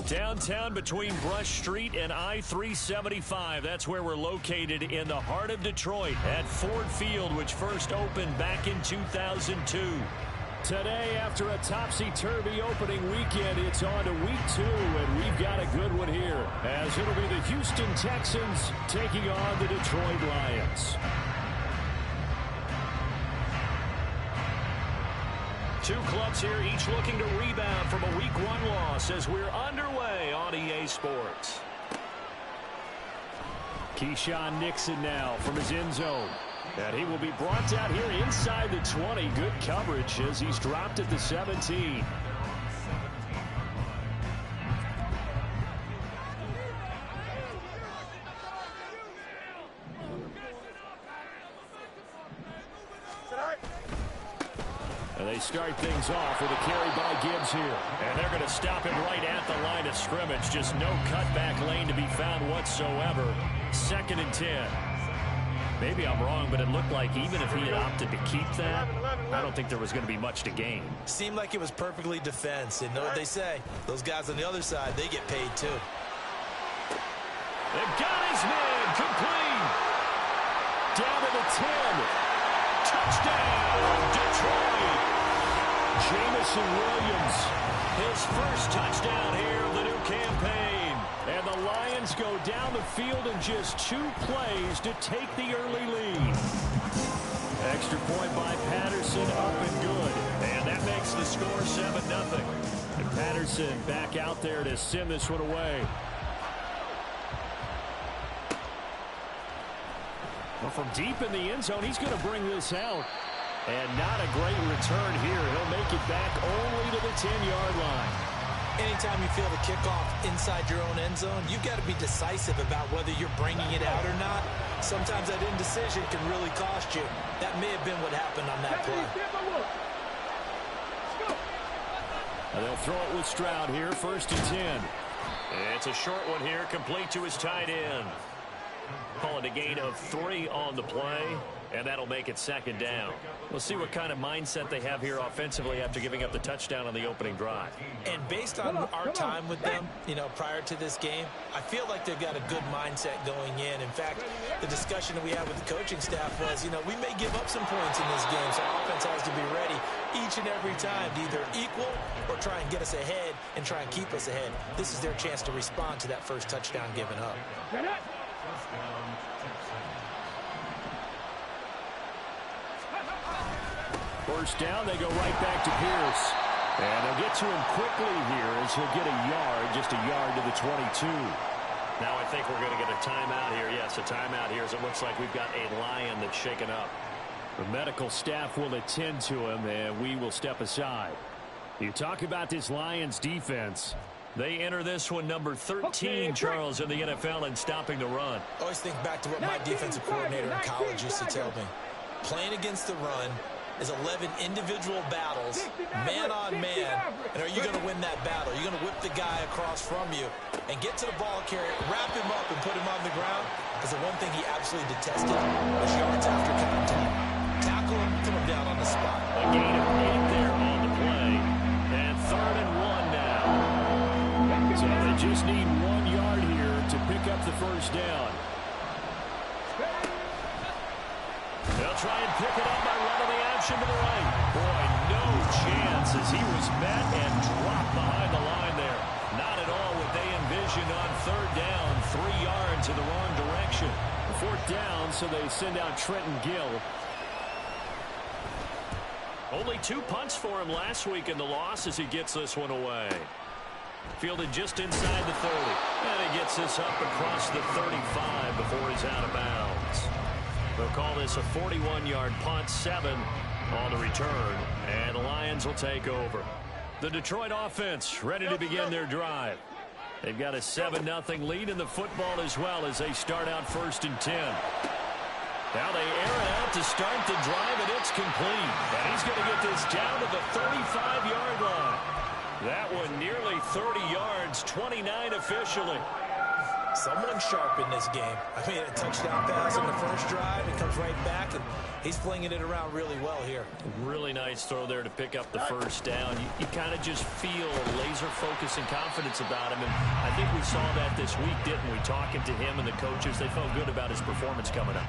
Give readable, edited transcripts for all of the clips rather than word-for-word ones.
Downtown between Brush Street and I-375. That's where we're located in the heart of Detroit at Ford Field, which first opened back in 2002. Today, after a topsy-turvy opening weekend, it's on to week 2, and we've got a good one here, as it'll be the Houston Texans taking on the Detroit Lions. Two clubs here, each looking to rebound from a Week 1 loss as we're underway on EA Sports. Keyshawn Nixon now from his end zone. And he will be brought down here inside the 20. Good coverage as he's dropped at the 17. And they start things off with a carry by Gibbs here. And they're going to stop him right at the line of scrimmage. Just no cutback lane to be found whatsoever. 2nd and 10. Maybe I'm wrong, but it looked like even if he had opted to keep that, I don't think there was going to be much to gain. Seemed like it was perfectly defense. And know what they say? Those guys on the other side, they get paid too. They've got his man complete. Down to the 10. Touchdown, Detroit. Jamison Williams. His first touchdown here of the new campaign. And the Lions go down the field in just 2 plays to take the early lead. Extra point by Patterson, up and good. And that makes the score 7-0. And Patterson back out there to send this one away. Well, from deep in the end zone, he's going to bring this out. And not a great return here. He'll make it back only to the 10-yard line. Anytime you feel the kickoff inside your own end zone, you've got to be decisive about whether you're bringing it out or not. Sometimes that indecision can really cost you. That may have been what happened on that play. And they'll throw it with Stroud here, 1st and 10. It's a short one here, complete to his tight end. Call it a gain of 3 on the play, and that'll make it 2nd down. We'll see what kind of mindset they have here offensively after giving up the touchdown on the opening drive. And based on our time with them, prior to this game, I feel like they've got a good mindset going in. In fact, the discussion that we had with the coaching staff was, we may give up some points in this game, so offense has to be ready each and every time to either equal or try and get us ahead and try and keep us ahead. This is their chance to respond to that first touchdown given up. First down, they go right back to Pierce. And they'll get to him quickly here as he'll get a yard, just a yard to the 22. Now I think we're going to get a timeout here. Yes, a timeout here as it looks like we've got a Lion that's shaken up. The medical staff will attend to him, and we will step aside. You talk about this Lions defense. They enter this one number 13, Charles, in the NFL in stopping the run. I always think back to what my defensive coordinator in college used to tell me. Playing against the run is 11 individual battles, man on man, and are you going to win that battle? You're going to whip the guy across from you and get to the ball carrier, wrap him up, and put him on the ground, because the one thing he absolutely detested was yards after contact. Tackle him, put him down on the spot. A gain of 8 there on the play, and 3rd and 1 now. So they just need 1 yard here to pick up the first down. They'll try and pick it up by running the action to the right. Boy, no chance as he was met and dropped behind the line there. Not at all what they envisioned on 3rd down, 3 yards in the wrong direction. 4th down, so they send out Trenton Gill. Only 2 punts for him last week in the loss as he gets this one away. Fielded just inside the 30. And he gets this up across the 35 before he's out of bounds. They'll call this a 41-yard punt, 7 on the return, and the Lions will take over. The Detroit offense ready to begin their drive. They've got a 7-0 lead in the football as well as they start out 1st and 10. Now they air it out to start the drive, and it's complete. And he's going to get this down to the 35-yard line. That one nearly 30 yards, 29 officially. Someone sharp in this game. I mean, a touchdown pass on the first drive. It comes right back, and he's flinging it around really well here. Really nice throw there to pick up the first down. You kind of just feel a laser focus and confidence about him, and I think we saw that this week, didn't we? Talking to him and the coaches, they felt good about his performance coming up.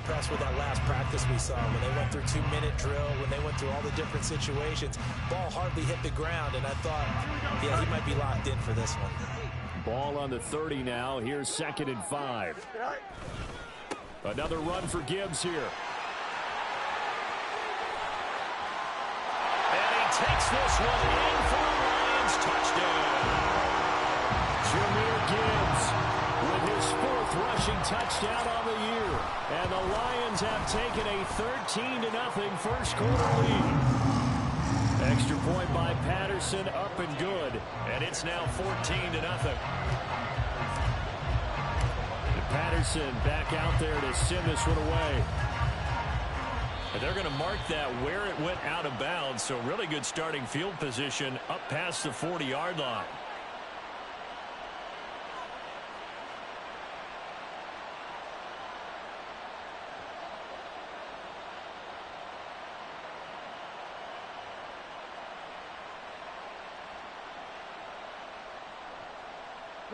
Impressed with that last practice we saw when they went through 2-minute drill, when they went through all the different situations. Ball hardly hit the ground, and I thought, yeah, he might be locked in for this one. Ball on the 30 now. Here's 2nd and 5. Another run for Gibbs here. And he takes this one in for the Lions touchdown. Jahmyr Gibbs with his 4th rushing touchdown on the year. And the Lions have taken a 13-0 first quarter lead. Extra point by Patterson, up and good. And it's now 14-0. Patterson back out there to send this one away. And they're going to mark that where it went out of bounds. So really good starting field position up past the 40-yard line.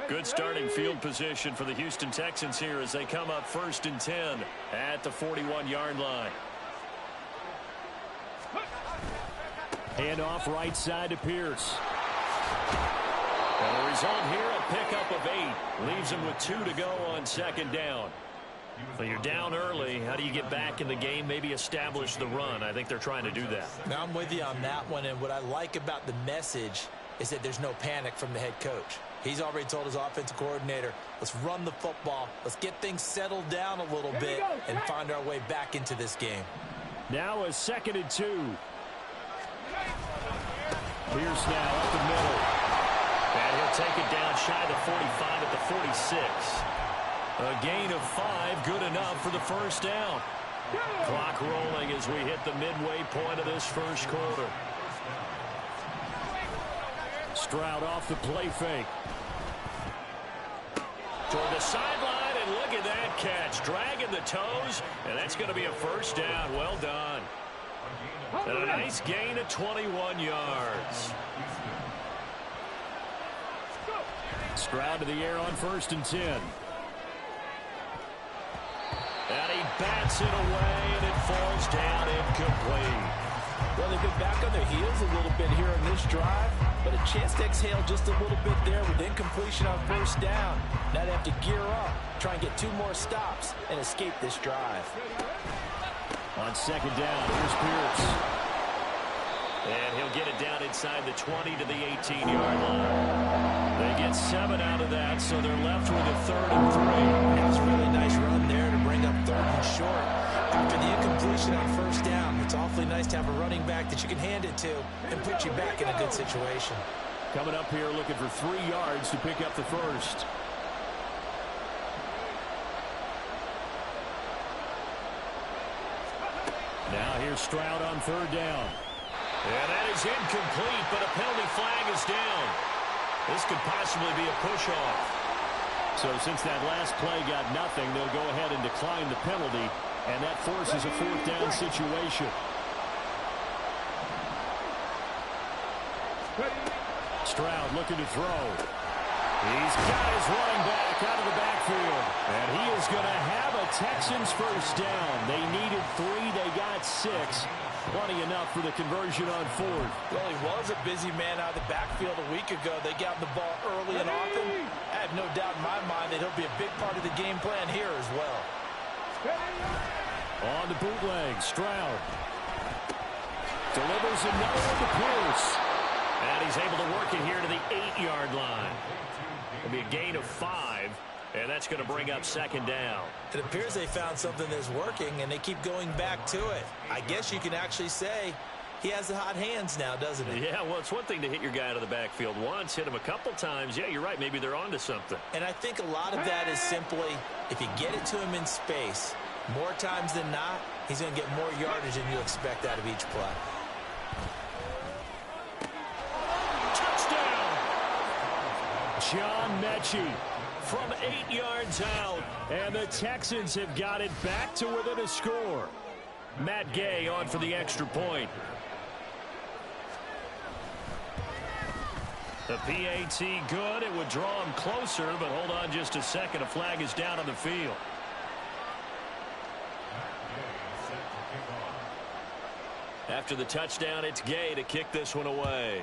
Good starting field position for the Houston Texans here as they come up 1st and 10 at the 41-yard line. Handoff right side to Pierce. And the result here, a pickup of 8. Leaves him with 2 to go on 2nd down. So you're down early. How do you get back in the game? Maybe establish the run. I think they're trying to do that. Now I'm with you on that one, and what I like about the message is that there's no panic from the head coach. He's already told his offensive coordinator, let's run the football, let's get things settled down a little bit and find our way back into this game. Now a 2nd and 2. Pierce now up the middle. And he'll take it down shy of the 45 at the 46. A gain of 5, good enough for the first down. Clock rolling as we hit the midway point of this first quarter. Stroud off the play fake. Toward the sideline, and look at that catch. Dragging the toes, and that's going to be a first down. Well done. And a nice gain of 21 yards. Stroud to the air on 1st and 10. And he bats it away, and it falls down incomplete. Well, they've been back on their heels a little bit here on this drive, but a chance to exhale just a little bit there with incompletion on 1st down. Now they have to gear up, try and get 2 more stops, and escape this drive. On 2nd down, here's Pierce. And he'll get it down inside the 20 to the 18-yard line. They get 7 out of that, so they're left with a 3rd and 3. That was a really nice run there to bring up 3rd and short. After the incompletion on 1st down, it's awfully nice to have a running back that you can hand it to and put you back in a good situation. Coming up here looking for 3 yards to pick up the first. Now here's Stroud on 3rd down. And that is incomplete, but a penalty flag is down. This could possibly be a push-off. So since that last play got nothing, they'll go ahead and decline the penalty, and that forces a 4th down situation. Stroud looking to throw. He's got his running back out of the backfield. And he is going to have a Texans first down. They needed 3. They got 6. Plenty enough for the conversion on 4th. Well, he was a busy man out of the backfield a week ago. They got the ball early and often. I have no doubt in my mind that he'll be a big part of the game plan here as well. On the bootleg, Stroud. Delivers another one to Pierce. And he's able to work it here to the 8-yard line. It'll be a gain of 5, and that's going to bring up second down. It appears they found something that's working, and they keep going back to it. I guess you can actually say he has the hot hands now, doesn't he? Yeah, well, it's one thing to hit your guy out of the backfield once, hit him a couple times. Yeah, you're right. Maybe they're onto something. And I think a lot of that is simply if you get it to him in space, more times than not, he's going to get more yardage than you expect out of each play. Touchdown! John Mechie from 8 yards out. And the Texans have got it back to within a score. Matt Gay on for the extra point. The PAT good. It would draw him closer, but hold on just a second. A flag is down on the field. After the touchdown, it's Gay to kick this one away.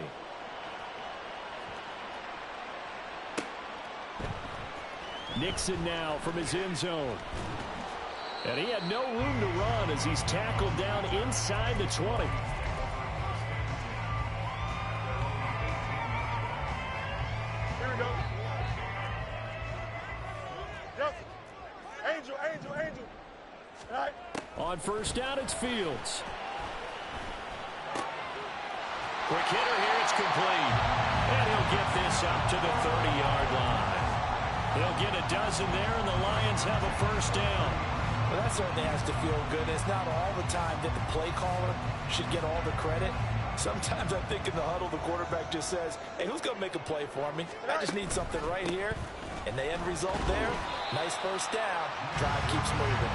Nixon now from his end zone. And he had no room to run as he's tackled down inside the 20. Here we go. Yep. Angel. All right. On first down, it's Fields. Quick hitter here, it's complete. And he'll get this up to the 30-yard line. They'll get a dozen there, and the Lions have a first down. Well, that certainly has to feel good. It's not all the time that the play caller should get all the credit. Sometimes I think in the huddle, the quarterback just says, hey, who's going to make a play for me? I just need something right here. And the end result there, nice first down. Drive keeps moving.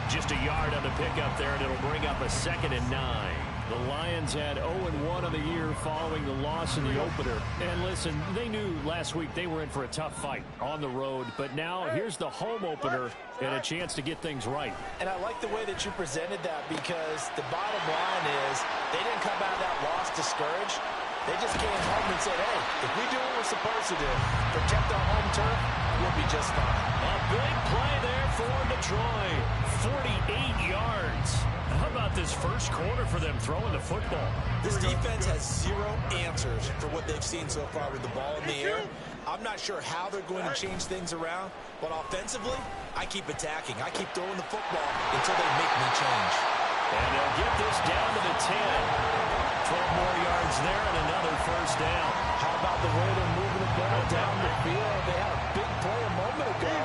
Just a yard on the pickup there, and it'll bring up a 2nd and 9. The Lions had 0-1 on the year following the loss in the opener. And listen, they knew last week they were in for a tough fight on the road. But now here's the home opener and a chance to get things right. And I like the way that you presented that because the bottom line is they didn't come out of that loss discouraged. They just came home and said, hey, if we do what we're supposed to do, protect our home turf, we'll be just fine. A big play there for Detroit. 48 yards. How about this first quarter for them throwing the football? This defense has zero answers for what they've seen so far with the ball in the air. I'm not sure how they're going to change things around, but offensively, I keep attacking. I keep throwing the football until they make me change. And they'll get this down to the 10. 12 more yards there and another first down. How about the way they're moving the ball down the field? They had a big play a moment ago.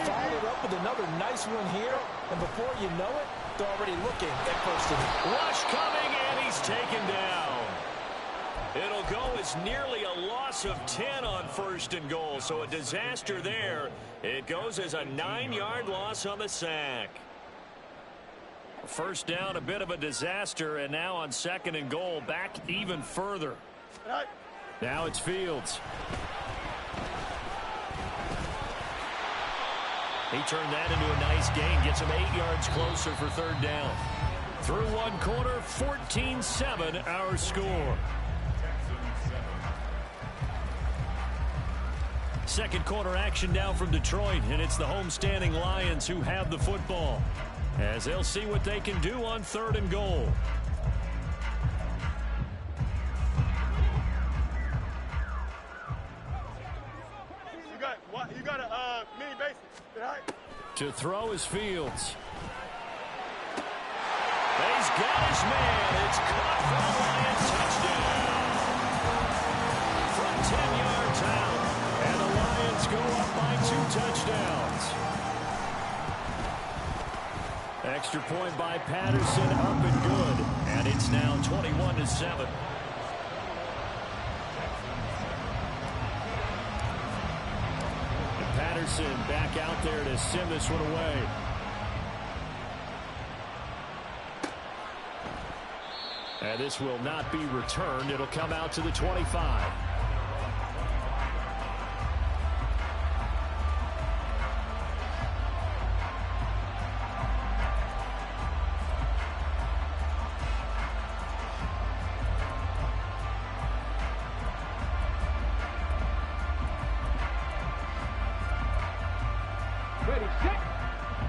Followed up with another nice one here. And before you know it, they're already looking at first and rush coming, and he's taken down. It'll go as nearly a loss of 10 on first and goal. So a disaster there. It goes as a 9-yard loss on the sack. First down, a bit of a disaster, and now on 2nd and goal, back even further. Now it's Fields. He turned that into a nice gain, gets him 8 yards closer for 3rd down. Through one quarter, 14-7 our score. Second quarter action now from Detroit, and it's the homestanding Lions who have the football, as they'll see what they can do on 3rd and goal. You got a mini base. Right. To throw is Fields. He's got his man. It's caught for the Lions. Touchdown. From 10 yards out. And the Lions go up by 2 touchdowns. Extra point by Patterson, up and good. And it's now 21-7. Patterson back out there to send this one away. And this will not be returned. It'll come out to the 25.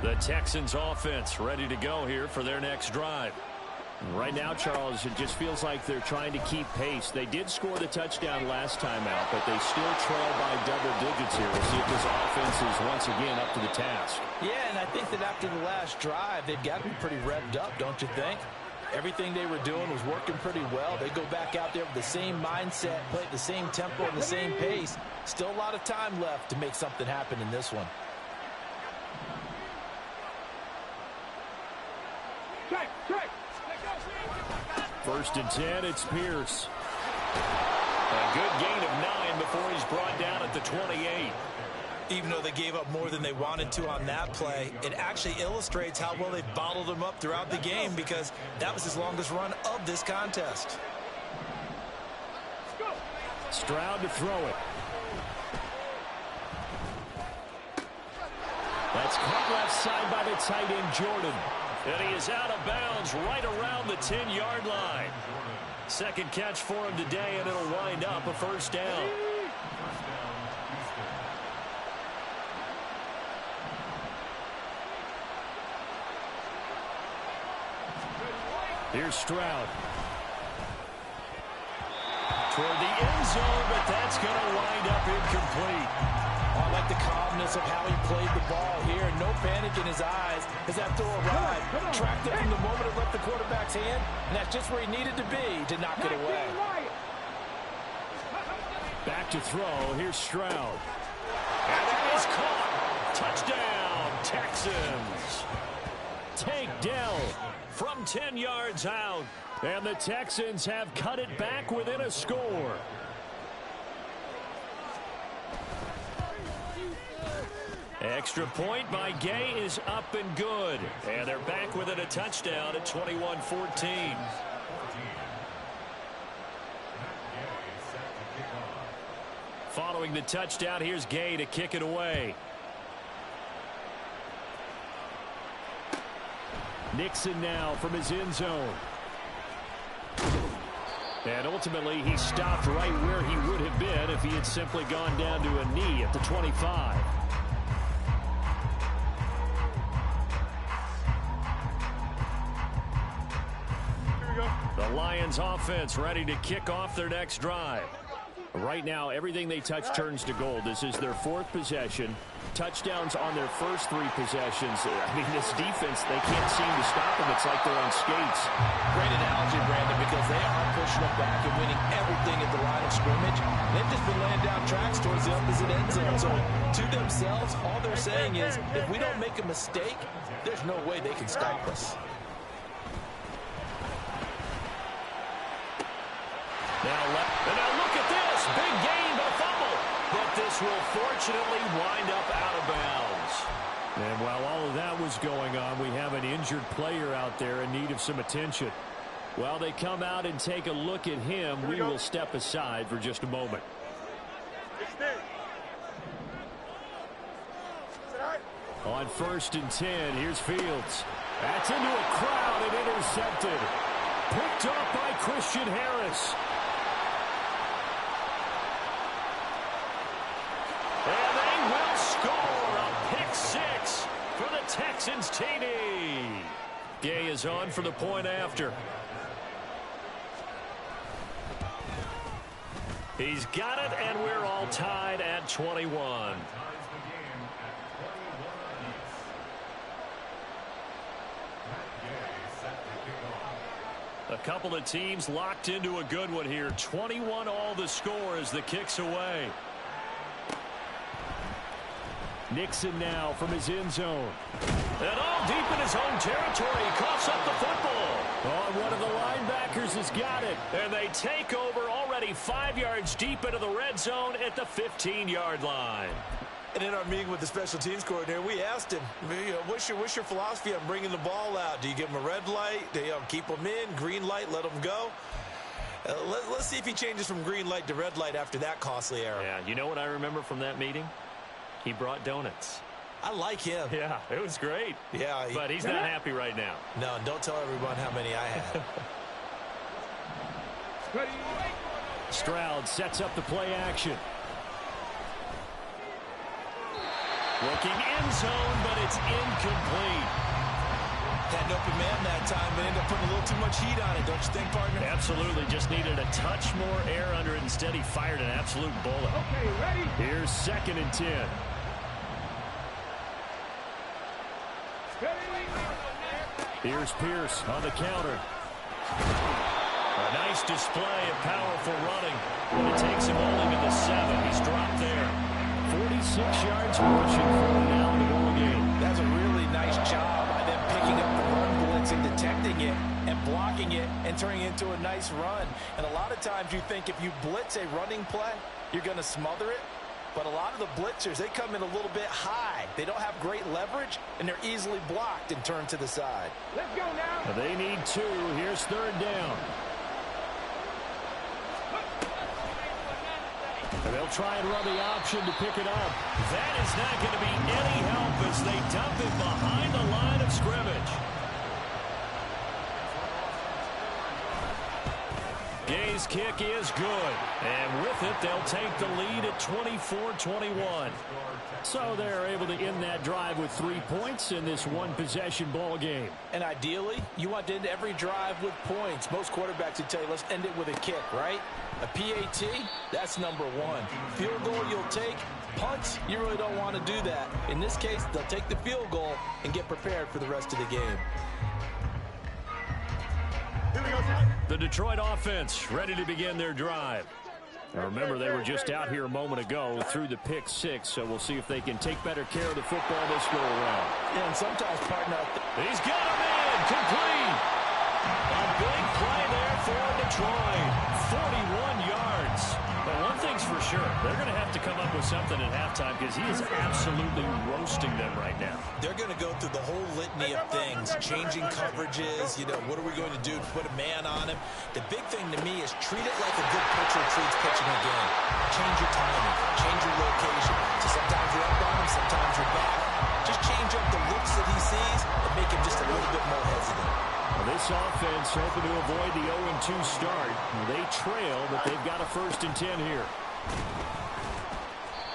The Texans offense ready to go here for their next drive. Right now, Charles, it just feels like they're trying to keep pace. They did score the touchdown last time out, but they still trail by double digits here. We'll see if this offense is once again up to the task. Yeah, and I think that after the last drive, they've got to be pretty revved up, don't you think? Everything they were doing was working pretty well. They go back out there with the same mindset, play at the same tempo and the same pace. Still a lot of time left to make something happen in this one. First and 10, it's Pierce. A good gain of 9 before he's brought down at the 28. Even though they gave up more than they wanted to on that play, it actually illustrates how well they've bottled him up throughout the game, because that was his longest run of this contest. Stroud to throw it. That's caught left side by the tight end, Jordan. And he is out of bounds right around the 10-yard line. Second catch for him today, and it'll wind up a first down. Here's Stroud. Toward the end zone, but that's going to wind up incomplete. I like the calmness of how he played the ball here. No panic in his eyes as that throw arrived. Tracked it from the moment it left the quarterback's hand, and that's just where he needed to be to knock it away. Back to throw. Here's Stroud. And that is caught. Touchdown, Texans. Takedown From 10 yards out. And the Texans have cut it back within a score. Extra point by Gay is up and good. And they're back within a touchdown at 21-14. Following the touchdown, here's Gay to kick it away. Nixon now from his end zone. And ultimately, he stopped right where he would have been if he had simply gone down to a knee at the 25. Here we go. The Lions offense ready to kick off their next drive. Right now, everything they touch turns to gold. This is their fourth possession. Touchdowns on their first 3 possessions. I mean, this defense, they can't seem to stop them. It's like they're on skates. Great analogy, Brandon, because they are pushing them back and winning everything at the line of scrimmage. They've just been laying down tracks towards the opposite end zone. So to themselves, all they're saying is, if we don't make a mistake, there's no way they can stop us. Now look at this. Big gain, but fumble. But this will fortunately wind up out of bounds. And while all of that was going on, we have an injured player out there in need of some attention. While they come out and take a look at him, we will step aside for just a moment. On first and 10, here's Fields. That's into a crowd and intercepted. Picked up by Christian Harris. And they will score a pick 6 for the Texans TD. Gay is on for the point after. He's got it, and we're all tied at 21. A couple of teams locked into a good one here. 21 all the score as the kick's away. Nixon now from his end zone. And all deep in his own territory. He coughs up the football. Oh, one of the linebackers has got it. And they take over already 5 yards deep into the red zone at the 15-yard line. And in our meeting with the special teams coordinator, we asked him, what's your philosophy on bringing the ball out? Do you give him a red light? Do you keep him in? Green light, let him go? Let's see if he changes from green light to red light after that costly error. Yeah, you know what I remember from that meeting? He brought donuts. I like him. Yeah, it was great. Yeah, but he's not happy right now. No, don't tell everyone how many I had. Stroud sets up the play action. Looking end zone, but it's incomplete. Had an open man that time, but ended up putting a little too much heat on it, don't you think, partner? Absolutely. Just needed a touch more air under it. Instead, he fired an absolute bullet. Okay, ready? Here's 2nd and 10. Here's Pierce on the counter. A nice display of powerful running. And it takes him only to the 7. He's dropped there. 46 yards rushing for him now in the ball game. That's a really nice job by them picking up the run blitz and detecting it and blocking it and turning it into a nice run. And a lot of times you think if you blitz a running play, you're going to smother it. But a lot of the blitzers, they come in a little bit high. They don't have great leverage, and they're easily blocked and turned to the side. Let's go now. They need 2. Here's 3rd down. And they'll try and run the option to pick it up. That is not going to be any help as they dump it behind the line of scrimmage. Gay's kick is good. And with it, they'll take the lead at 24-21. So they're able to end that drive with 3 points in this one-possession ball game. And ideally, you want to end every drive with points. Most quarterbacks would tell you, let's end it with a kick, right? A PAT, that's number 1. Field goal you'll take. Punts, you really don't want to do that. In this case, they'll take the field goal and get prepared for the rest of the game. The Detroit offense ready to begin their drive. Now remember, they were just out here a moment ago through the pick 6, so we'll see if they can take better care of the football this go around. Yeah, and sometimes, partner, he's got a man complete. A big play there for Detroit. 41 yards. But one thing's for sure, they're going to have to come up with something at halftime because he is absolutely roasting them right now. They're going to go through the whole litany of things, changing coverages, what are we going to do to put a man on him? The big thing to me is treat it like a good pitcher treats pitching a game. Change your timing, change your location. So sometimes you're up on him, sometimes you're back. Just change up the looks that he sees and make him just a little bit more hesitant. Well, this offense hoping to avoid the 0-2 start. They trail, but they've got a 1st and 10 here.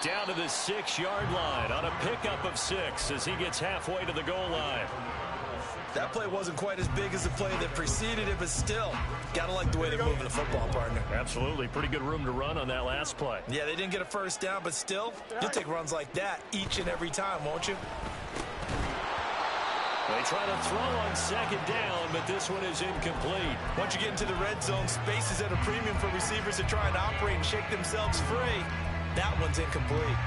Down to the 6-yard line on a pickup of 6 as he gets halfway to the goal line. That play wasn't quite as big as the play that preceded it, but still, got to like the way they're moving the football, partner. Absolutely. Pretty good room to run on that last play. Yeah, they didn't get a 1st down, but still, you'll take runs like that each and every time, won't you? They try to throw on 2nd down, but this one is incomplete. Once you get into the red zone, space is at a premium for receivers to try and operate and shake themselves free. That one's incomplete.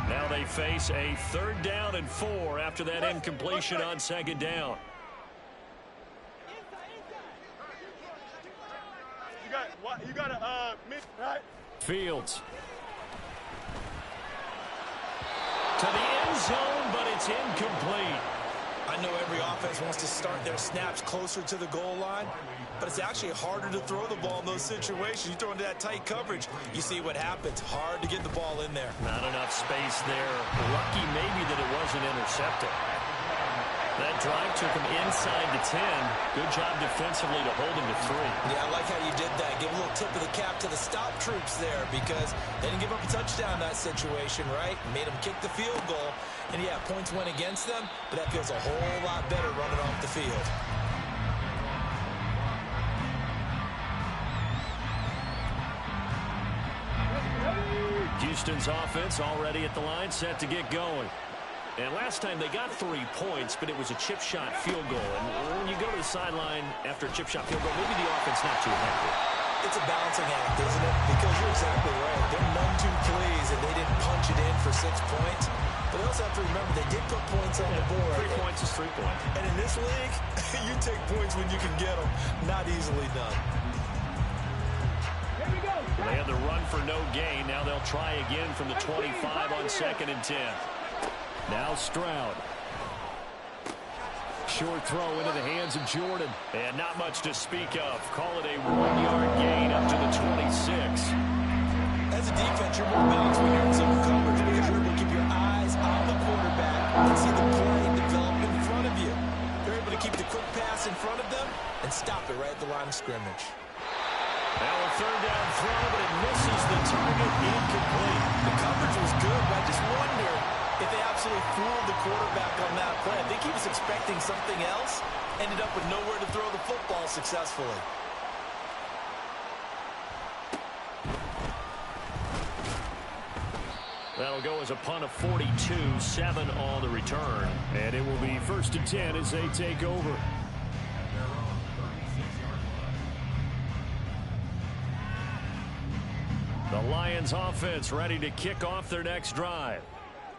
Now they face a 3rd down and 4 after that incompletion on 2nd down. You got a right? Fields. To the end zone, but it's incomplete. I know every offense wants to start their snaps closer to the goal line, but it's actually harder to throw the ball in those situations. You throw into that tight coverage, you see what happens. Hard to get the ball in there. Not enough space there. Lucky maybe that it wasn't intercepted. That drive took him inside the 10. Good job defensively to hold him to 3. Yeah, I like how you did that. Give a little tip of the cap to the stop troops there because they didn't give up a touchdown in that situation, right? Made them kick the field goal. And, yeah, points went against them, but that feels a whole lot better running off the field. Houston's offense already at the line, set to get going. And last time they got 3 points, but it was a chip shot field goal. And when you go to the sideline after a chip shot field goal, maybe the offense not too happy. It's a balancing act, isn't it? Because you're exactly right. They're none too pleased, and they didn't punch it in for 6 points. But they also have to remember they did put points on the board. 3 points is 3 points. And in this league, you take points when you can get them. Not easily done. Here we go. They had the run for no gain. Now they'll try again from the 25 on 2nd and 10. Now Stroud. Short throw into the hands of Jordan. And not much to speak of. Call it a 1-yard gain up to the 26. As a defense, you're more balanced when you're in zone coverage because you're able to keep your eyes on the quarterback and see the play develop in front of you. They're able to keep the quick pass in front of them and stop it right at the line of scrimmage. Now a third down throw, but it misses the target, incomplete. The coverage was good, but I just wonder if they absolutely fooled the quarterback on that play. I think he was expecting something else, ended up with nowhere to throw the football successfully. That'll go as a punt of 42, 7 on the return. And it will be 1st and 10 as they take over. The Lions offense ready to kick off their next drive.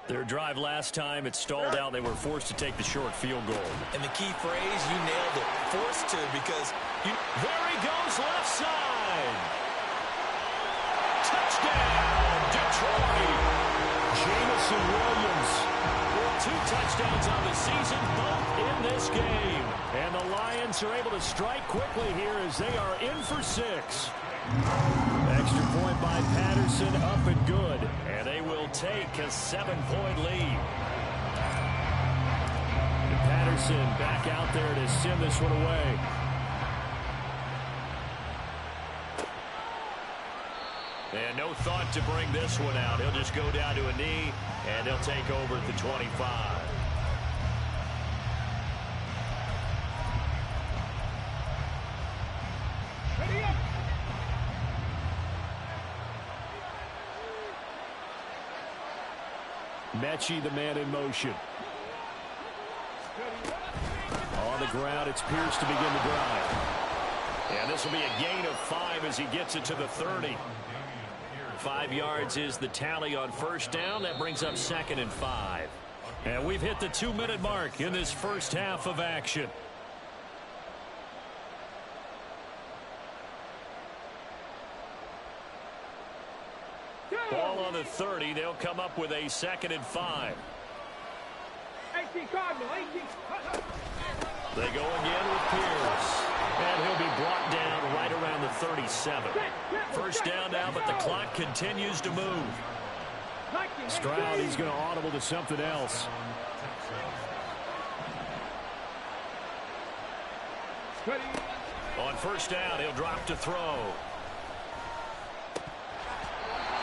Their drive last time, it stalled out. They were forced to take the short field goal. And the key phrase, you nailed it. Forced to, because there he goes, left side. Touchdown, Detroit. Jamison Williams with 2 touchdowns on the season, both in this game. And the Lions are able to strike quickly here as they are in for 6. Extra point by Patterson, up and good. And they will take a 7-point lead. And Patterson back out there to send this one away. And no thought to bring this one out. He'll just go down to a knee, and he'll take over at the 25. Mechie, the man in motion. On the ground, it's Pierce to begin the drive. And this will be a gain of 5 as he gets it to the 30. 5 yards is the tally on first down. That brings up 2nd and 5. And we've hit the 2-minute mark in this first half of action. Ball on the 30. They'll come up with a 2nd and 5. They go again with Pierce. And he'll be brought down right around the 37. First down now, but the clock continues to move. Stroud, he's going to audible to something else. On first down, he'll drop to throw.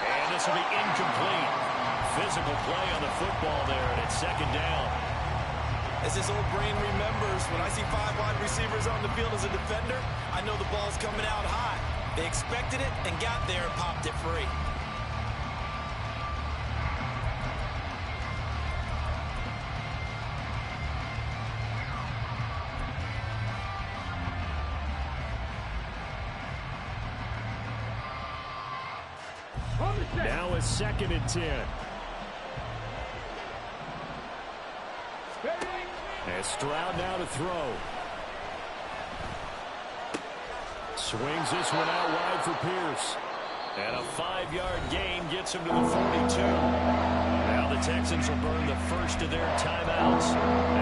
And this will be incomplete. Physical play on the football there, and it's 2nd down. As his old brain remembers, when I see 5 wide receivers on the field as a defender, I know the ball's coming out high. They expected it and got there and popped it free. Now it's 2nd and 10. And Stroud now to throw. Swings this one out wide for Pierce. And a 5-yard gain gets him to the 42. Now the Texans will burn the first of their timeouts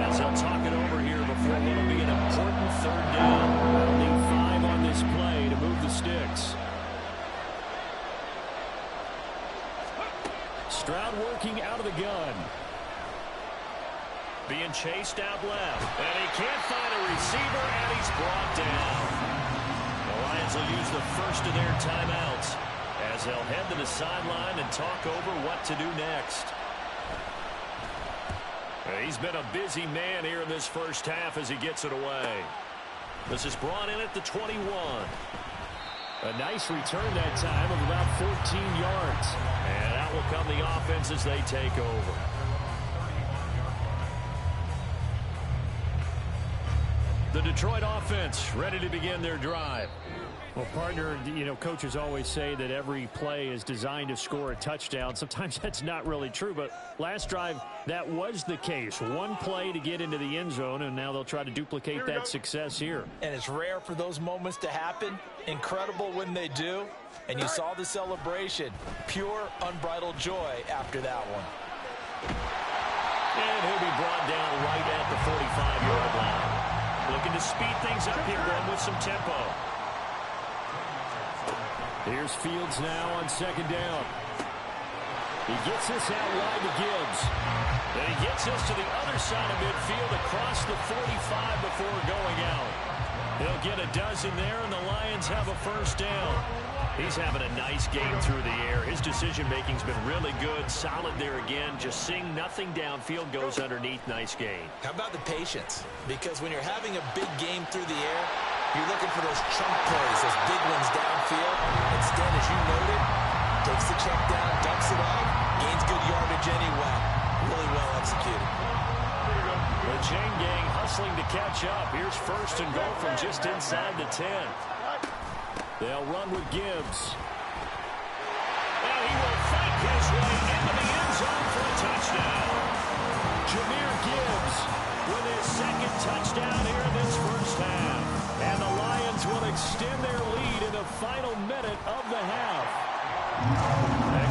as they'll talk it over here before what will be an important 3rd down. Only 5 on this play to move the sticks. Stroud working out of the gun. Being chased out left. And he can't find a receiver, and he's brought down. The Lions will use the first of their timeouts as they'll head to the sideline and talk over what to do next. He's been a busy man here in this first half as he gets it away. This is brought in at the 21. A nice return that time of about 14 yards. And out will come the offense as they take over. The Detroit offense ready to begin their drive. Well, partner, you know, coaches always say that every play is designed to score a touchdown. Sometimes that's not really true, but last drive, that was the case. One play to get into the end zone, and now they'll try to duplicate that success here. And it's rare for those moments to happen. Incredible when they do. And you saw the celebration. Pure, unbridled joy after that one. And he'll be brought down right at the 45-yard line. Looking to speed things up here, going with some tempo. Here's Fields now on 2nd down. He gets this out wide to Gibbs. And he gets this to the other side of midfield across the 45 before going out. He'll get a dozen there, and the Lions have a first down. He's having a nice game through the air. His decision-making's been really good, solid there again. Just seeing nothing downfield, goes underneath. Nice gain. How about the patience? Because when you're having a big game through the air, you're looking for those chunk plays, those big ones downfield. Instead, as you noted, takes the check down, dumps it off, gains good yardage anyway. Really well executed. The chain gang hustling to catch up. Here's first and goal from just inside the 10. They'll run with Gibbs. And he will fight his way into the end zone for a touchdown. Jahmyr Gibbs with his second touchdown here in this first half. And the Lions will extend their lead in the final minute of the half.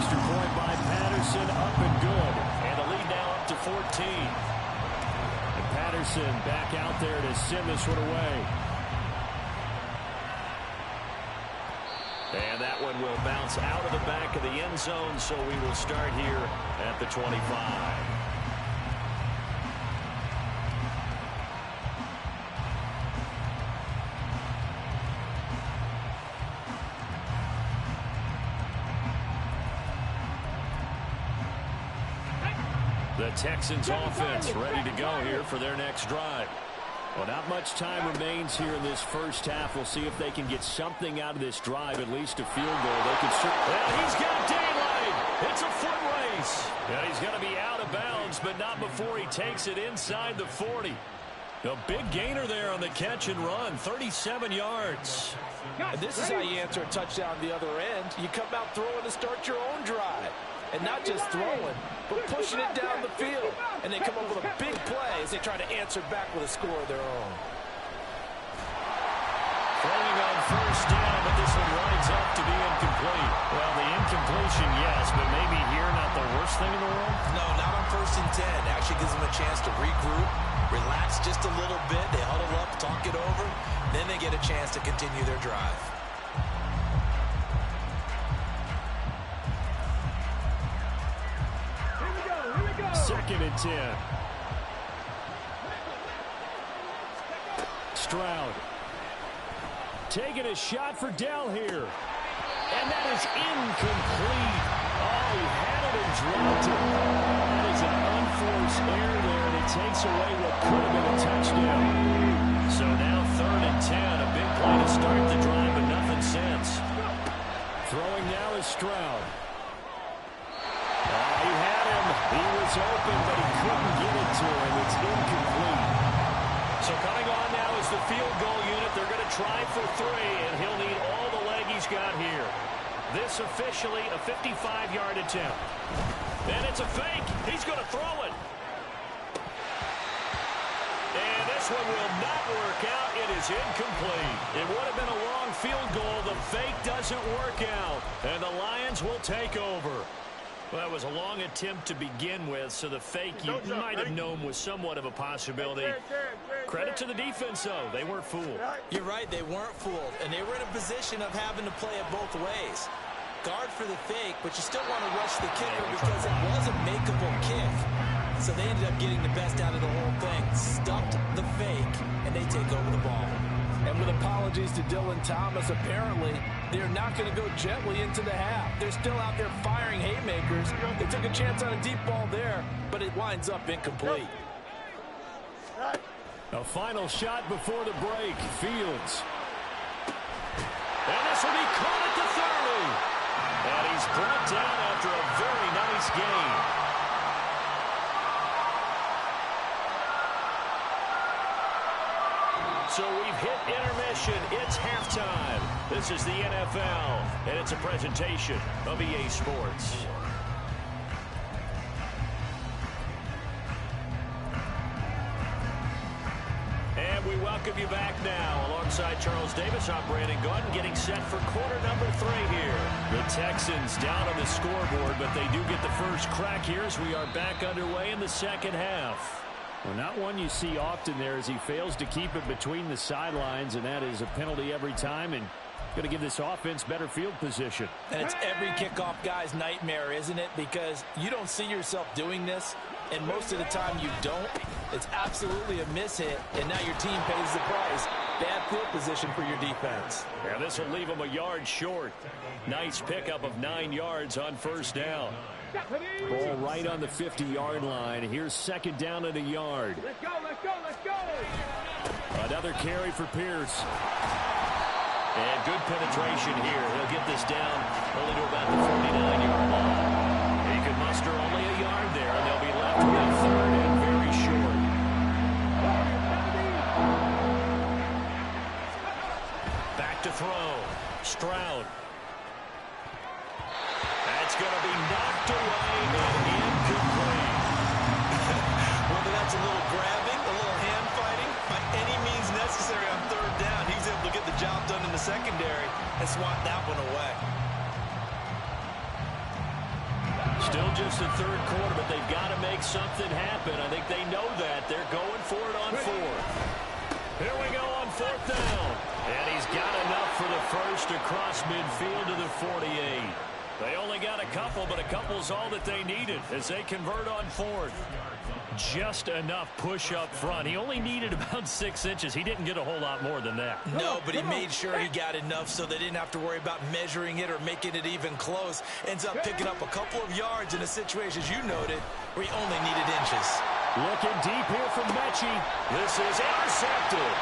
Extra point by Patterson, up and good. And the lead now up to 14. And Patterson back out there to send this one away. And that one will bounce out of the back of the end zone, so we will start here at the 25. The Texans offense ready to go here for their next drive. Well, not much time remains here in this first half. We'll see if they can get something out of this drive, at least a field goal. They can. Well, he's got daylight. It's a foot race. Yeah, he's going to be out of bounds, but not before he takes it inside the 40. A big gainer there on the catch and run, 37 yards. And this is how you answer a touchdown the other end. You come out throwing to start your own drive. And not just throwing, but pushing it down the field. And they come up with a big play as they try to answer back with a score of their own. Throwing on first down, but this one winds up to be incomplete. Well, the incompletion, yes, but maybe here not the worst thing in the world? No, not on 1st and 10. Actually gives them a chance to regroup, relax just a little bit. They huddle up, talk it over. Then they get a chance to continue their drive. Second and 10. Stroud. Taking a shot for Dell here. And that is incomplete. Oh, he had it and dropped it. That is an unforced error there, and it takes away what could have been a touchdown. So now 3rd and 10. A big play to start the drive, but nothing since. Throwing now is Stroud. He had him. He was open, but he couldn't get it to him. It's incomplete. So coming on now is the field goal unit. They're going to try for 3, and he'll need all the leg he's got here. This officially a 55-yard attempt. And it's a fake. He's going to throw it. And this one will not work out. It is incomplete. It would have been a long field goal. The fake doesn't work out. And the Lions will take over. Well, it was a long attempt to begin with, so the fake you might have known was somewhat of a possibility. Credit to the defense, though. They weren't fooled. You're right, they weren't fooled, and they were in a position of having to play it both ways. Guard for the fake, but you still want to rush the kicker because it was a makeable kick. So they ended up getting the best out of the whole thing. Stuffed the fake, and they take over the ball. And with apologies to Dylan Thomas, apparently they're not going to go gently into the half. They're still out there firing haymakers. They took a chance on a deep ball there, but it winds up incomplete. A final shot before the break. Fields. And this will be caught at the 30. And he's brought down after a very nice game. So we've hit intermission. It's halftime. This is the NFL, and it's a presentation of EA Sports. And we welcome you back now. Alongside Charles Davis, I'm Brandon Gordon, getting set for quarter number 3 here. The Texans down on the scoreboard, but they do get the first crack here as we are back underway in the second half. Well, not one you see often there as he fails to keep it between the sidelines, and that is a penalty every time, and going to give this offense better field position. And it's every kickoff guy's nightmare, isn't it? Because you don't see yourself doing this, and most of the time you don't, it's absolutely a mishit, and now your team pays the price. Bad field position for your defense. Yeah, this will leave them a yard short. Nice pickup of 9 yards on first down. Ball right on the 50-yard line. Here's second down and a yard. Let's go, let's go, let's go. Another carry for Pierce. And good penetration here. He'll get this down only to about the 49-yard line. He could muster only a yard there, and they'll be left with a third and very short. Back to throw. Stroud. That's going to be knocked away and incomplete. Whether that's a little grabbing, a little hand fighting, by any means necessary on third down, he's able to get the job done in the secondary and swat that one away. Still just the third quarter, but they've got to make something happen. I think they know that. They're going for it on fourth. Here we go on fourth down. And he's got enough for the first across midfield to the 48. They only got a couple, but a couple's all that they needed as they convert on fourth. Just enough push up front. He only needed about 6 inches. He didn't get a whole lot more than that. No, but he made sure he got enough so they didn't have to worry about measuring it or making it even close. Ends up picking up a couple of yards in a situation, as you noted, where he only needed inches. Looking deep here from Mechie. This is intercepted.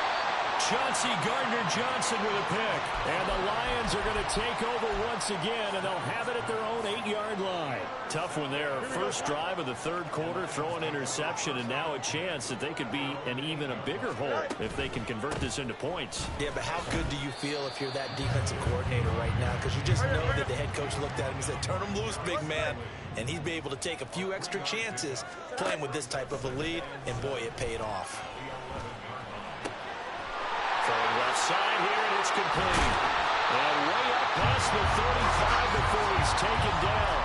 Chauncey Gardner-Johnson with a pick. And the Lions are going to take over once again, and they'll have it at their own 8-yard line. Tough one there. First drive of the third quarter, throw an interception, and now a chance that they could be an even a bigger hole if they can convert this into points. Yeah, but how good do you feel if you're that defensive coordinator right now? Because you just know that the head coach looked at him and said, turn him loose, big man. And he'd be able to take a few extra chances playing with this type of a lead, and boy, it paid off. Throwing left side here, and it's complete. And way up past the 35 before he's taken down.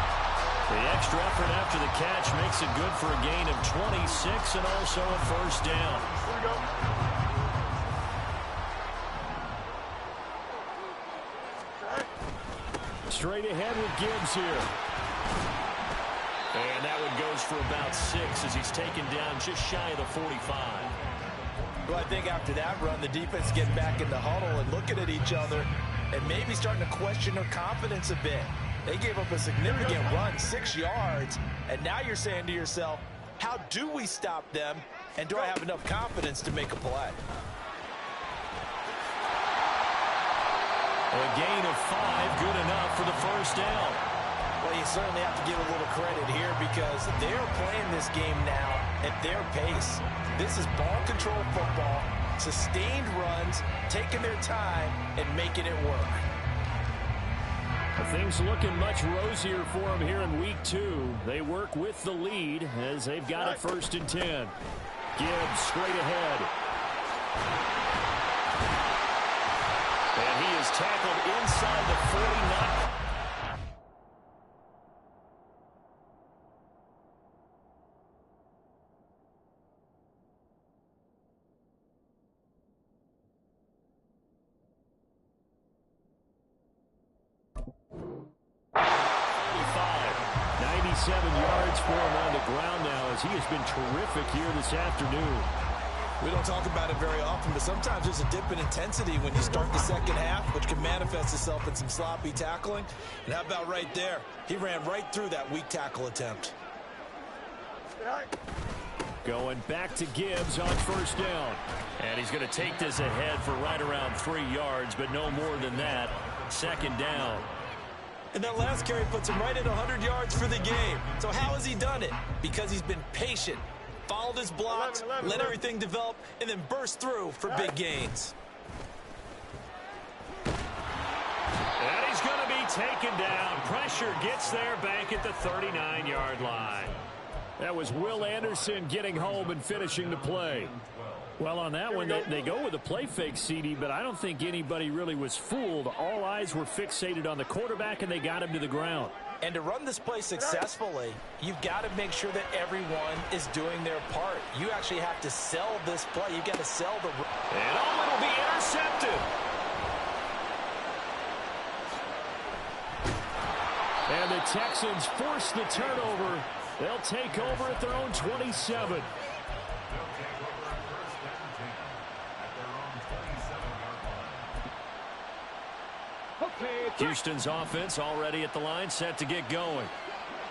The extra effort after the catch makes it good for a gain of 26 and also a first down. Here we go. Straight ahead with Gibbs here. And that one goes for about 6 as he's taken down just shy of the 45. Well, I think after that run, the defense getting back in the huddle and looking at each other and maybe starting to question their confidence a bit. They gave up a significant run, 6 yards, and now you're saying to yourself, how do we stop them, and do I have enough confidence to make a play? A gain of 5, good enough for the first down. Well, you certainly have to give a little credit here because they're playing this game now at their pace. This is ball control football, sustained runs, taking their time, and making it work. Things looking much rosier for them here in week 2. They work with the lead as they've got it 1st and 10. Gibbs straight ahead. And he is tackled inside the 49. Yards for him on the ground now as he has been terrific here this afternoon. We don't talk about it very often, but sometimes there's a dip in intensity when you start the second half, which can manifest itself in some sloppy tackling. And how about right there? He ran right through that weak tackle attempt. Going back to Gibbs on first down. And he's going to take this ahead for right around 3 yards, but no more than that. Second down. And that last carry puts him right at 100 yards for the game. So how has he done it? Because he's been patient, followed his blocks, let everything develop, and then burst through for big gains. And he's going to be taken down. Pressure gets there back at the 39-yard line. That was Will Anderson getting home and finishing the play. Well, on that one, they go with a play fake, CD, but I don't think anybody really was fooled. All eyes were fixated on the quarterback, and they got him to the ground. And to run this play successfully, you've got to make sure that everyone is doing their part. You actually have to sell this play. You've got to sell the... And it'll be intercepted. And the Texans force the turnover They'll take over at their own 27. Houston's offense already at the line, set to get going.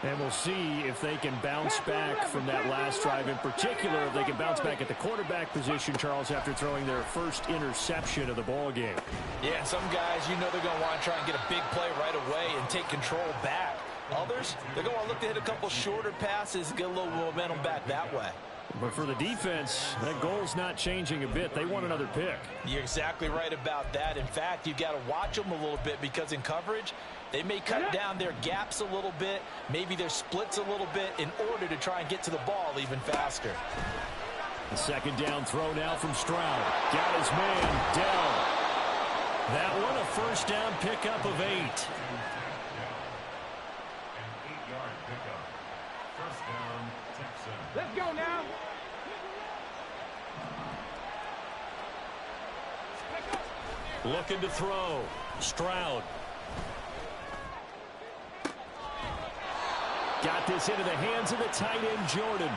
And we'll see if they can bounce back from that last drive. In particular, if they can bounce back at the quarterback position, Charles, after throwing their first interception of the ball game. Yeah, some guys, you know they're going to want to try and get a big play right away and take control back. Others, they're going to look to hit a couple shorter passes and get a little momentum back that way. But for the defense, that goal's not changing a bit. They want another pick. You're exactly right about that. In fact, you've got to watch them a little bit because in coverage, they may cut down their gaps a little bit, maybe their splits a little bit in order to try and get to the ball even faster. The second down throw now from Stroud. Got his man, Dell. That one a first down pickup of 8. An 8-yard pickup. First down, Texans. Let's go now. Looking to throw. Stroud. Got this into the hands of the tight end, Jordan.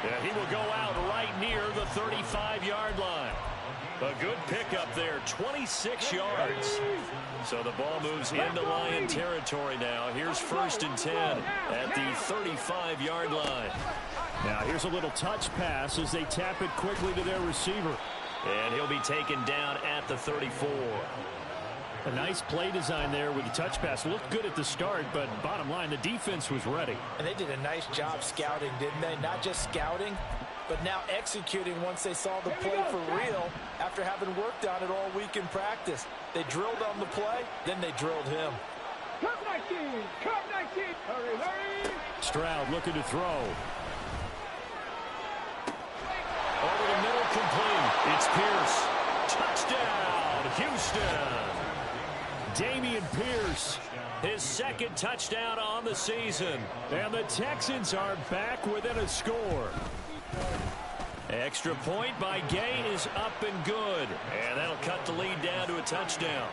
Yeah, he will go out right near the 35-yard line. A good pickup there, 26 yards. So the ball moves into Lion territory now. Here's 1st and 10 at the 35-yard line. Now here's a little touch pass as they tap it quickly to their receiver. And he'll be taken down at the 34. A nice play design there with the touch pass. Looked good at the start, but bottom line, the defense was ready. And they did a nice job scouting, didn't they? Not just scouting, but now executing once they saw the play for real after having worked on it all week in practice. They drilled on the play, then they drilled him. Come 19! Come 19! Hurry, hurry! Stroud looking to throw. Over the middle, complete. It's Pierce. Touchdown, Houston. Damian Pierce. His second touchdown on the season. And the Texans are back within a score. Extra point by Gay is up and good. And that'll cut the lead down to a touchdown.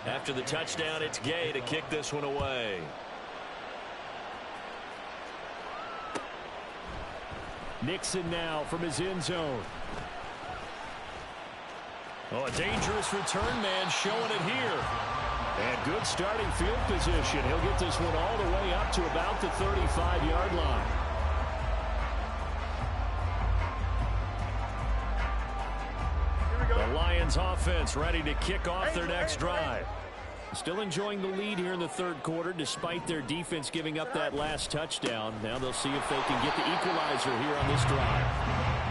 After the touchdown, it's Gay to kick this one away. Nixon now from his end zone. Oh, a dangerous return man showing it here. And good starting field position. He'll get this one all the way up to about the 35-yard line. The Lions offense ready to kick off their next drive. Still enjoying the lead here in the third quarter despite their defense giving up that last touchdown. Now they'll see if they can get the equalizer here on this drive.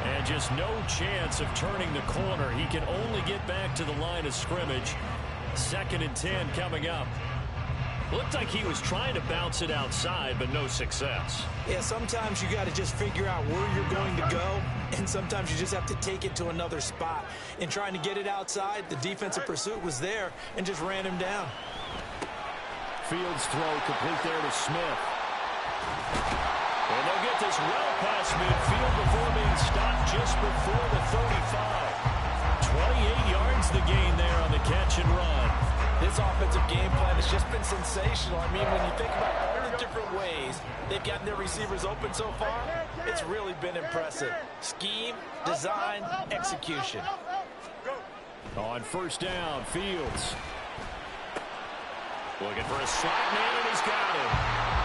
And just no chance of turning the corner. He can only get back to the line of scrimmage. 2nd and 10 coming up. Looked like he was trying to bounce it outside, but no success. Yeah, sometimes you got to just figure out where you're going to go, and sometimes you just have to take it to another spot. In trying to get it outside, the defensive pursuit was there and just ran him down. Fields throw complete there to Smith. And they'll get this well past midfield before being stopped just before the 35. 28 yards the gain there on the catch and run. This offensive game plan has just been sensational. I mean, when you think about all the different ways they've gotten their receivers open so far, it's really been impressive. Scheme, design, execution. On 1st down, Fields. Looking for a slot man, and he's got him.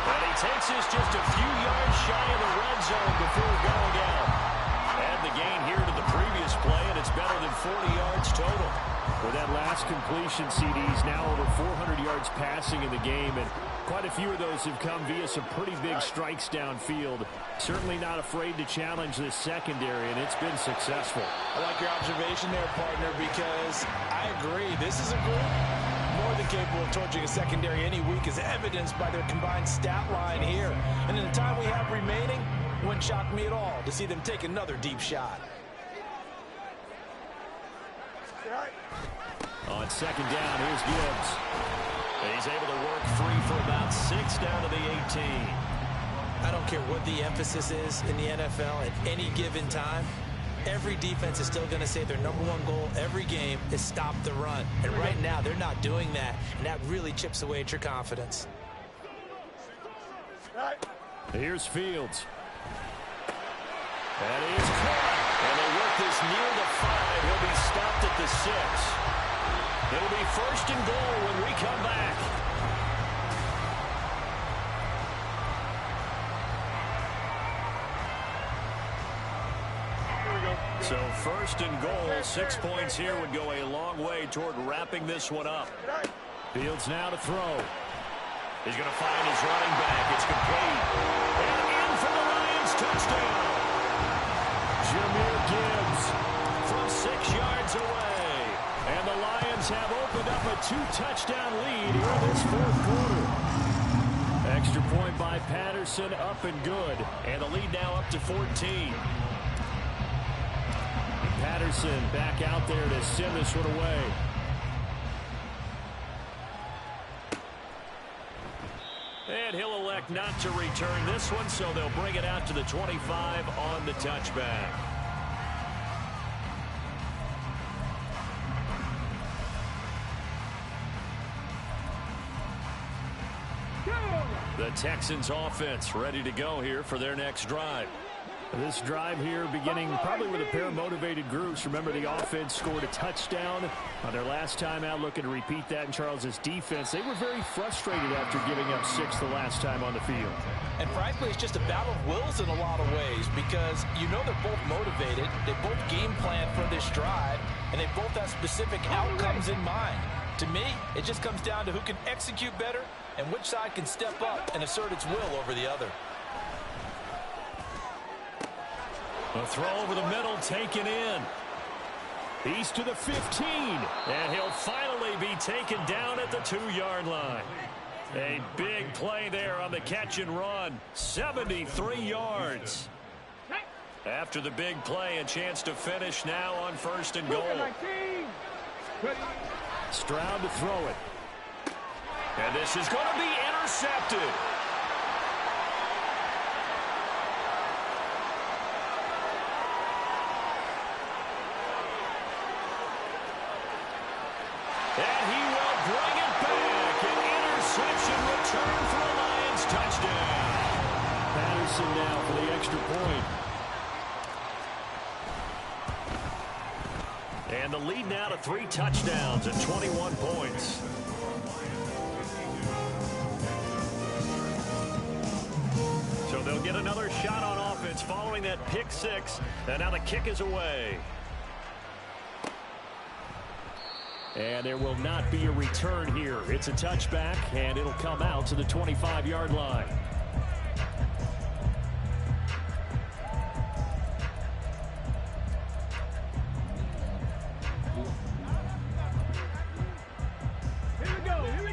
And he takes us just a few yards shy of the red zone before going out. Add the gain here to the previous play, and it's better than 40 yards total. With that last completion, CD's now over 400 yards passing in the game, and quite a few of those have come via some pretty big strikes downfield. Certainly not afraid to challenge this secondary, and it's been successful. I like your observation there, partner, because I agree. This is a group more than capable of torching a secondary any week, as evidenced by their combined stat line here. And in the time we have remaining, it wouldn't shock me at all to see them take another deep shot. On 2nd down, here's Gibbs. He's able to work free for about 6 down to the 18. I don't care what the emphasis is in the NFL at any given time. Every defense is still going to say their #1 goal every game is stop the run. And right now, they're not doing that, and that really chips away at your confidence. Here's Fields. That is caught. And they work this near the 5. He'll be stopped at the 6. It'll be first and goal when we come back. So first and goal, 6 points here would go a long way toward wrapping this one up. Fields now to throw. He's going to find his running back. It's complete. And in for the Lions, touchdown. Jahmyr Gibbs From 6 yards away. And the Lions have opened up a 2-touchdown lead here in this fourth quarter. Extra point by Patterson, up and good. And the lead now up to 14. Patterson back out there to send this one away. And he'll elect not to return this one, so they'll bring it out to the 25 on the touchback. The Texans offense ready to go here for their next drive. This drive here beginning probably with a pair of motivated groups. Remember, the offense scored a touchdown on their last time out. Looking to repeat that in Charles's defense. They were very frustrated after giving up 6 the last time on the field. And frankly, it's just a battle of wills in a lot of ways because you know they're both motivated. They both game plan for this drive, and they both have specific outcomes in mind. To me, it just comes down to who can execute better and which side can step up and assert its will over the other. A throw over the middle taken in. He's to the 15. And he'll finally be taken down at the 2-yard line. A big play there on the catch and run. 73 yards. After the big play, a chance to finish now on first and goal. Stroud to throw it. And this is going to be intercepted. And he will bring it back. An interception return for a Lions touchdown. Patterson now for the extra point. And the lead now to 3 touchdowns and 21 points. So they'll get another shot on offense following that pick 6. And now the kick is away. And there will not be a return here. It's a touchback, and it'll come out to the 25-yard line.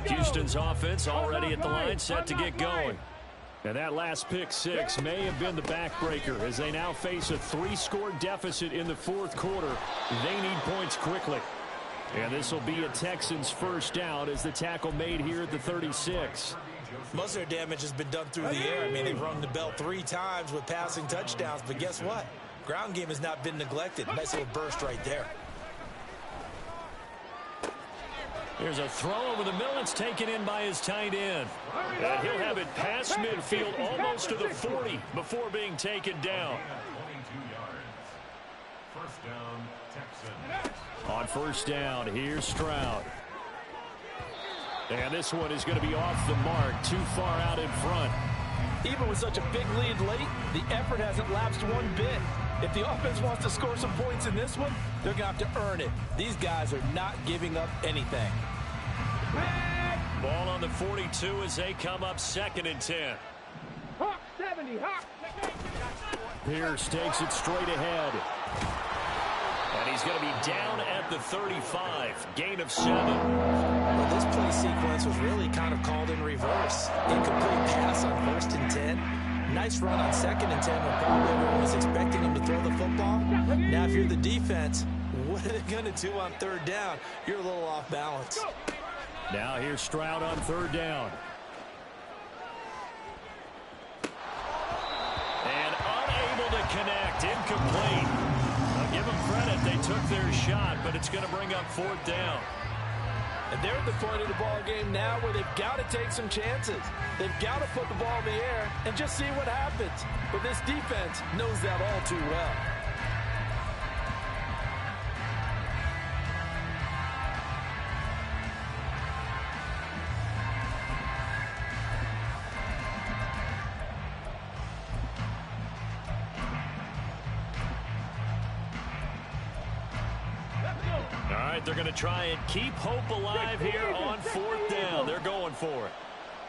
Houston's offense already at the line, set to get going. And that last pick 6 may have been the backbreaker as they now face a 3-score deficit in the fourth quarter. They need points quickly. And this will be a Texans first down as the tackle made here at the 36. Most of their damage has been done through the air. I mean, they've rung the bell 3 times with passing touchdowns, but guess what? Ground game has not been neglected. Nice little burst right there. Here's a throw over the middle. It's taken in by his tight end. And he'll have it past midfield almost to the 40 before being taken down. 22 yards. First down, Texans. On first down, here's Stroud. And this one is going to be off the mark, too far out in front. Even with such a big lead late, the effort hasn't lapsed one bit. If the offense wants to score some points in this one, they're going to have to earn it. These guys are not giving up anything. Ball on the 42 as they come up 2nd and 10. Hawk 70, Hawk. Pierce takes it straight ahead. And he's going to be down at the 35. Gain of 7. Well, this play sequence was really kind of called in reverse. Incomplete pass on 1st and 10. Nice run on 2nd and 10 when probably everyone was expecting him to throw the football. Now, if you're the defense, what are they going to do on 3rd down? You're a little off balance. Now here's Stroud on 3rd down. And unable to connect. Incomplete. I'll give them credit. They took their shot, but it's going to bring up 4th down. And they're at the point of the ball game now where they've got to take some chances. They've got to put the ball in the air and just see what happens. But this defense knows that all too well. All right, they're going to try and keep hope alive here on 4th down. They're going for it.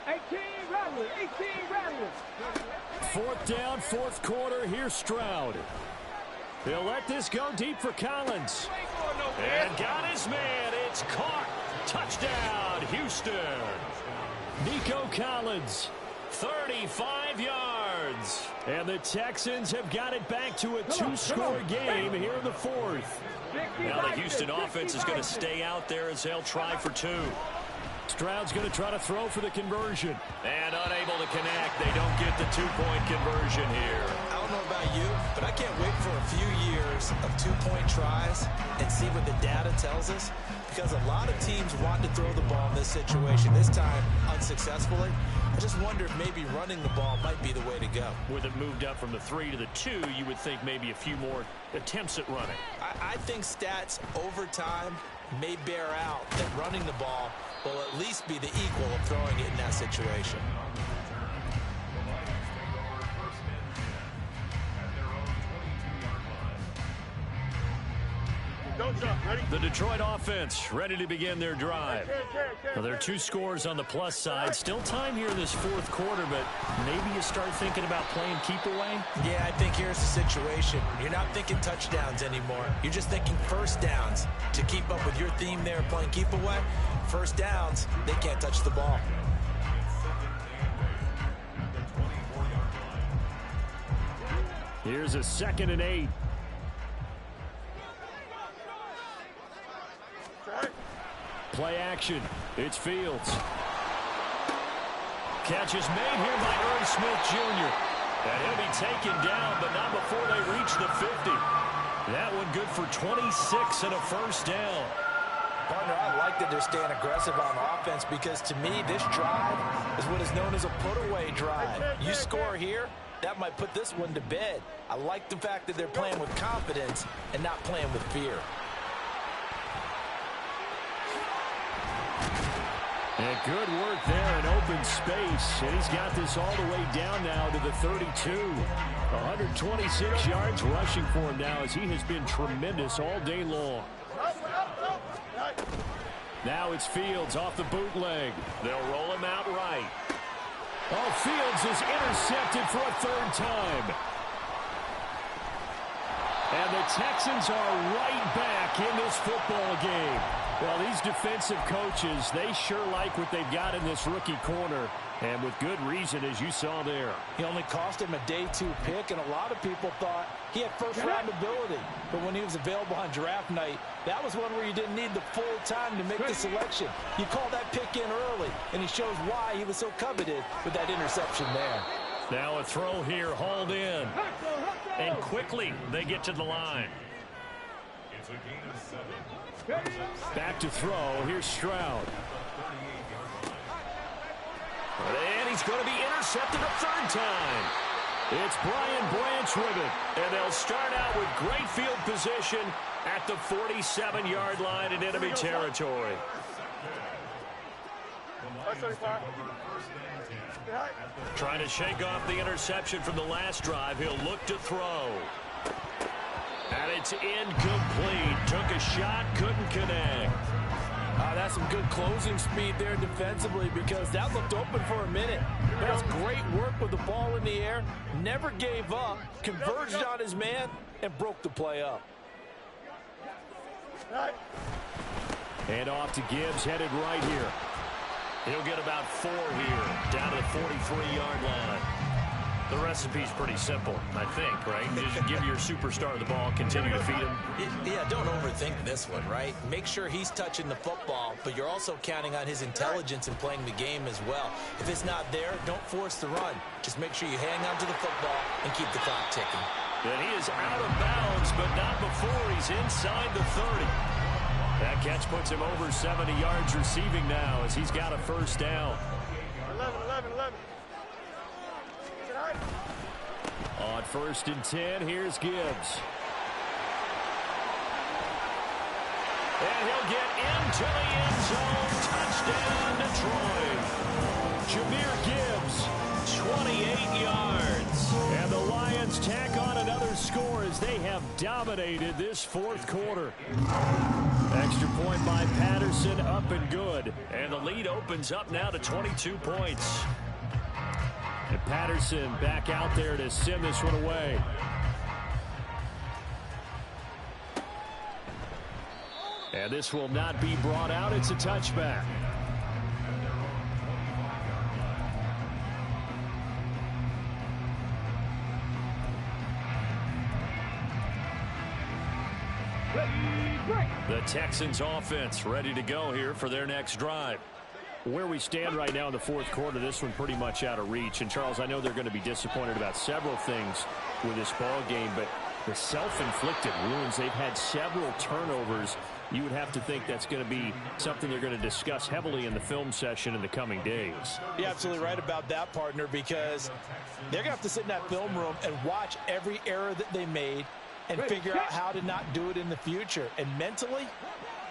18 rattlers, 18 rattlers. 4th down, 4th quarter. Here's Stroud. He'll let this go deep for Collins. And got his man. It's caught. Touchdown, Houston. Nico Collins. 35 yards. And the Texans have got it back to a 2-score game here in the 4th. Now the Houston offense is going to stay out there as they'll try for 2. Stroud's going to try to throw for the conversion. And unable to connect. They don't get the 2-point conversion here. I don't know about you, but I can't wait for a few years of 2-point tries and see what the data tells us, because a lot of teams want to throw the ball in this situation, this time unsuccessfully. I just wonder if maybe running the ball might be the way to go. With it moved up from the 3 to the 2, you would think maybe a few more attempts at running. I think stats over time may bear out that running the ball will at least be the equal of throwing it in that situation. The Detroit offense ready to begin their drive. Now, there are 2 scores on the plus side. Still time here in this 4th quarter, but maybe you start thinking about playing keep away. Yeah, I think here's the situation. You're not thinking touchdowns anymore. You're just thinking first downs. To keep up with your theme there, playing keep away, first downs, they can't touch the ball. Here's a 2nd and 8. Play action. It's Fields. Catch is made here by Irv Smith Jr. And he'll be taken down, but not before they reach the 50. That one good for 26 and a first down. Partner, I like that they're staying aggressive on offense, because to me, this drive is what is known as a put-away drive. You score here, that might put this one to bed. I like the fact that they're playing with confidence and not playing with fear. And good work there in open space. And he's got this all the way down now to the 32. 126 yards rushing for him now, as he has been tremendous all day long. Now it's Fields off the bootleg. They'll roll him out right. Oh, Fields is intercepted for a 3rd time. And the Texans are right back in this football game. Well, these defensive coaches, they sure like what they've got in this rookie corner. And with good reason, as you saw there. He only cost him a day 2 pick, and a lot of people thought he had first-round ability. But when he was available on draft night, that was one where you didn't need the full time to make the selection. You call that pick in early, and he shows why he was so coveted with that interception there. Now a throw here, hauled in. And quickly they get to the line. It's a gain of 7. Back to throw. Here's Stroud. And he's going to be intercepted a 3rd time. It's Brian Branch with it. And they'll start out with great field position at the 47-yard line in enemy territory. Trying to shake off the interception from the last drive. He'll look to throw. And it's incomplete. Took a shot, couldn't connect. That's some good closing speed there defensively, because that looked open for a minute. That's great work with the ball in the air. Never gave up. Converged on his man and broke the play up. And off to Gibbs, headed right here. He'll get about 4 here, down to the 43-yard line. The recipe's pretty simple, I think, right? Just give your superstar the ball, continue to feed him. Yeah, don't overthink this one, right? Make sure he's touching the football, but you're also counting on his intelligence in playing the game as well. If it's not there, don't force the run. Just make sure you hang on to the football and keep the clock ticking. And he is out of bounds, but not before he's inside the 30. That catch puts him over 70 yards receiving now as he's got a first down. 11. On 1st and 10, here's Gibbs. And he'll get into the end zone. Touchdown, Detroit. Jahmyr Gibbs, 28 yards. And the Lions tack on another score as they have dominated this fourth quarter. Extra point by Patterson, up and good. And the lead opens up now to 22 points. And Patterson back out there to send this one away. And this will not be brought out. It's a touchback. The Texans offense ready to go here for their next drive. Where we stand right now in the fourth quarter, this one pretty much out of reach. And, Charles, I know they're going to be disappointed about several things with this ball game, but the self-inflicted wounds, they've had several turnovers. You would have to think that's going to be something they're going to discuss heavily in the film session in the coming days. You're absolutely right about that, partner, because they're going to have to sit in that film room and watch every error that they made and figure out how to not do it in the future. And mentally,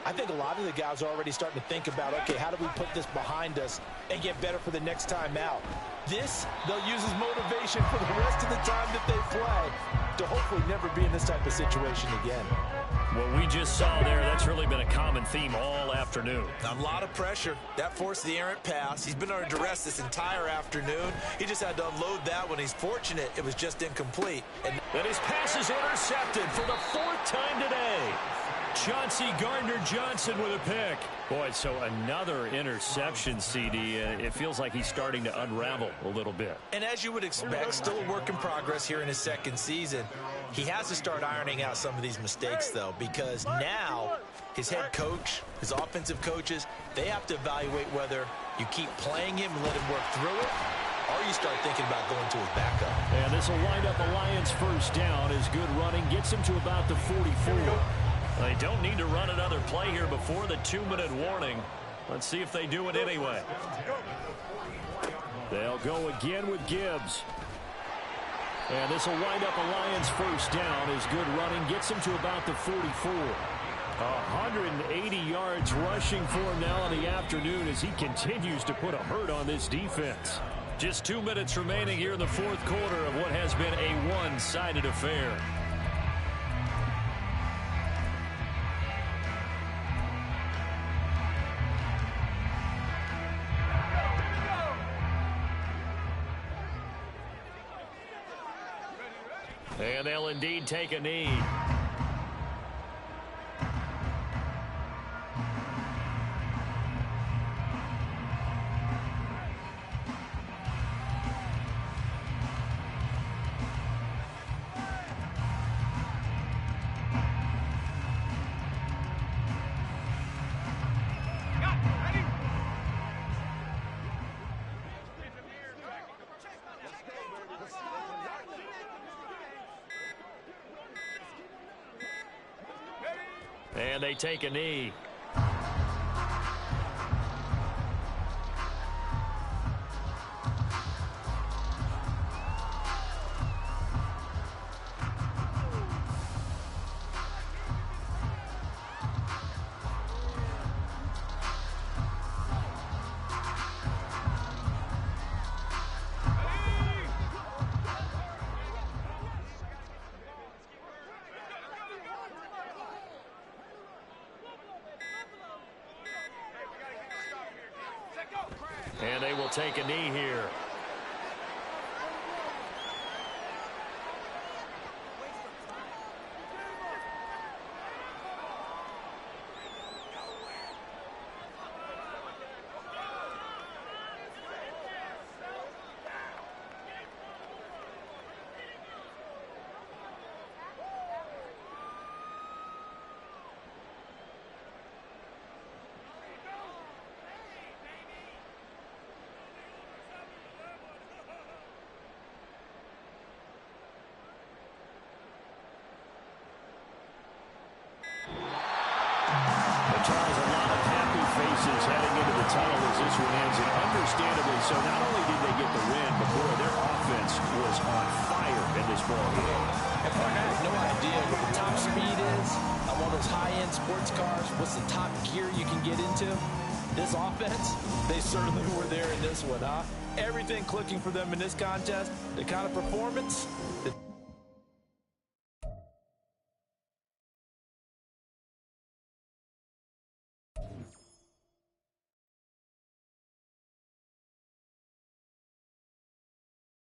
I think a lot of the guys are already starting to think about, okay, how do we put this behind us and get better for the next time out? This, they'll use as motivation for the rest of the time that they play to hopefully never be in this type of situation again. What we just saw there, that's really been a common theme all afternoon. A lot of pressure. That forced the errant pass. He's been under duress this entire afternoon. He just had to unload that one. He's fortunate it was just incomplete. And his pass is intercepted for the 4th time today. Chauncey Gardner-Johnson with a pick. Boy, so another interception, CD. It feels like he's starting to unravel a little bit. And as you would expect, still a work in progress here in his second season. He has to start ironing out some of these mistakes, though, because now his head coach, his offensive coaches, they have to evaluate whether you keep playing him and let him work through it, or you start thinking about going to his backup. And this will wind up a Lions first down as good running gets him to about the 44. They don't need to run another play here before the 2-minute warning. Let's see if they do it anyway. They'll go again with Gibbs. And this will wind up a Lions first down as good running gets him to about the 44. 180 yards rushing for him now in the afternoon as he continues to put a hurt on this defense. Just 2 minutes remaining here in the fourth quarter of what has been a one-sided affair. And they'll indeed take a knee. And they take a knee. And they will take a knee here. tunnel as this one ends, and understandably so. Not only did they get the win, but boy, their offense was on fire in this ball game. And partner, I have no idea what the top speed is on one of those high-end sports cars. What's the top gear you can get into? This offense, they certainly were there in this one, huh? Everything clicking for them in this contest, the kind of performance that